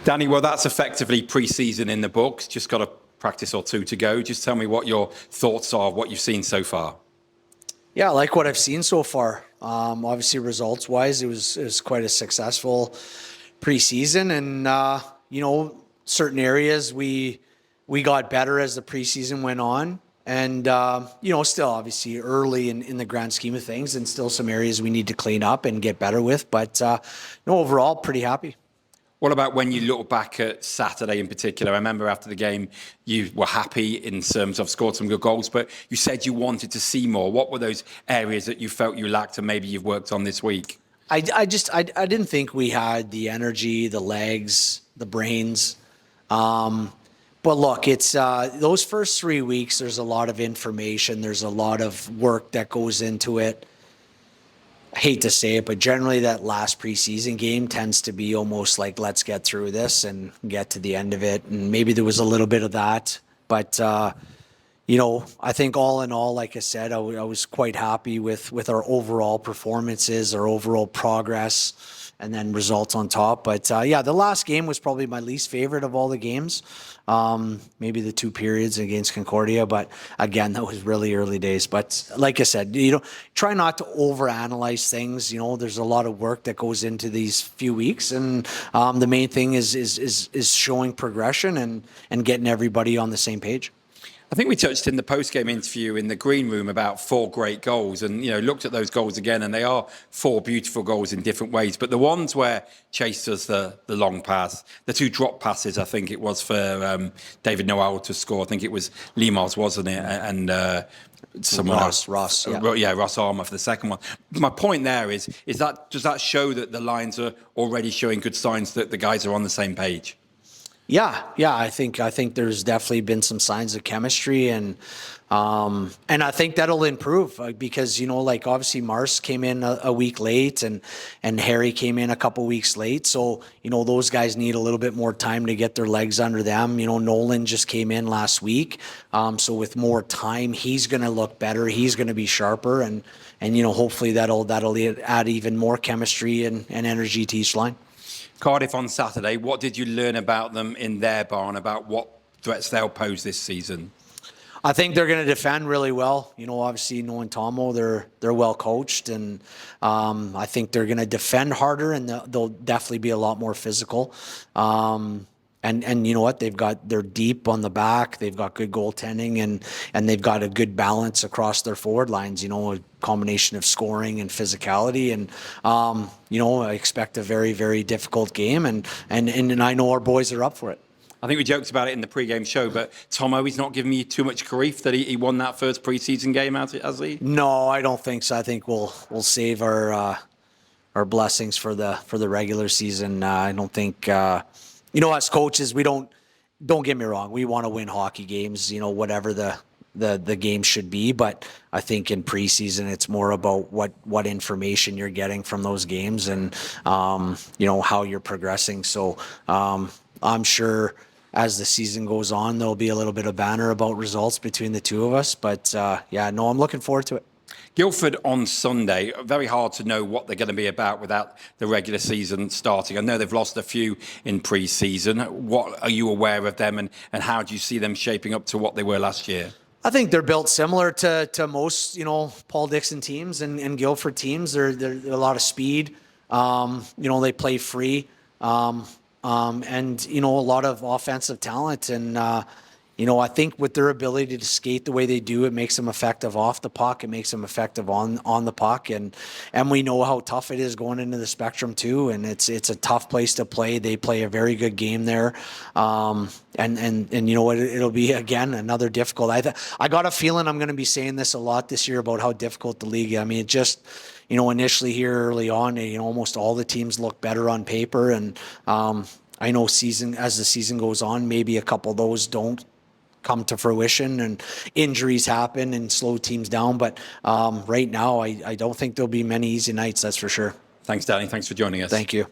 Danny, well, that's effectively pre-season in the books. Just got a practice or two to go. Just tell me what your thoughts are, what you've seen so far. Yeah, I like what I've seen so far. Obviously, results-wise, it was quite a successful preseason, and certain areas we got better as the preseason went on, and still obviously early in the grand scheme of things, and still some areas we need to clean up and get better with. But overall, pretty happy. What about when you look back at Saturday in particular? I remember after the game, you were happy in terms of scored some good goals, but you said you wanted to see more. What were those areas that you felt you lacked and maybe you've worked on this week? I didn't think we had the energy, the legs, the brains. But look, it's those first 3 weeks, there's a lot of information. There's a lot of work that goes into it. I hate to say it, but generally that last preseason game tends to be almost like, let's get through this and get to the end of it. And maybe there was a little bit of that. But, I think all in all, like I said, I was quite happy with our overall performances, our overall progress, and then results on top. But, the last game was probably my least favorite of all the games. Maybe the 2 periods against Concordia, but again, that was really early days. But like I said, try not to overanalyze things. There's a lot of work that goes into these few weeks, and the main thing is showing progression and getting everybody on the same page. I think we touched in the post-game interview in the green room about 4 great goals and, looked at those goals again, and they are 4 beautiful goals in different ways. But the ones where Chase does the long pass, the 2 drop passes, I think it was for David Noel to score. I think it was Limos, wasn't it? And someone else. Ross. Yeah, Ross Armour for the second one. My point there is that does that show that the Lions are already showing good signs that the guys are on the same page? Yeah. I think there's definitely been some signs of chemistry, and I think that'll improve because obviously Mars came in a week late, and Harry came in a couple weeks late, so those guys need a little bit more time to get their legs under them. Nolan just came in last week, so with more time, he's going to look better. He's going to be sharper, and hopefully that'll add even more chemistry and energy to each line. Cardiff on Saturday, what did you learn about them in their barn, about what threats they'll pose this season? I think they're going to defend really well. Obviously knowing Tomo, they're well coached, and I think they're going to defend harder, and they'll definitely be a lot more physical. And you know what? They're deep on the back. They've got good goaltending, and they've got a good balance across their forward lines. A combination of scoring and physicality. And I expect a very, very difficult game, and I know our boys are up for it. I think we joked about it in the pre-game show, but Tomo, he's not giving you too much grief that he won that first pre-season game, has he? No, I don't think so. I think we'll save our blessings for the regular season. I don't think. As coaches, we don't get me wrong. We want to win hockey games, whatever the game should be. But I think in preseason, it's more about what information you're getting from those games, and how you're progressing. So I'm sure as the season goes on, there'll be a little bit of banter about results between the two of us. But I'm looking forward to it. Guildford on Sunday, very hard to know what they're going to be about without the regular season starting. I know they've lost a few in pre-season. What are you aware of them, and how do you see them shaping up to what they were last year? I think they're built similar to most, Paul Dixon teams and Guildford teams. They're a lot of speed. They play free, and a lot of offensive talent. And I think with their ability to skate the way they do, it makes them effective off the puck. It makes them effective on the puck, and we know how tough it is going into the Spectrum too. And it's a tough place to play. They play a very good game there, and you know what? It'll be again another difficult. I got a feeling I'm going to be saying this a lot this year about how difficult the league is. I mean, it just initially here early on, almost all the teams look better on paper, and I know as the season goes on, maybe a couple of those don't come to fruition, and injuries happen and slow teams down. But right now, I don't think there'll be many easy nights, that's for sure. Thanks, Danny. Thanks for joining us. Thank you.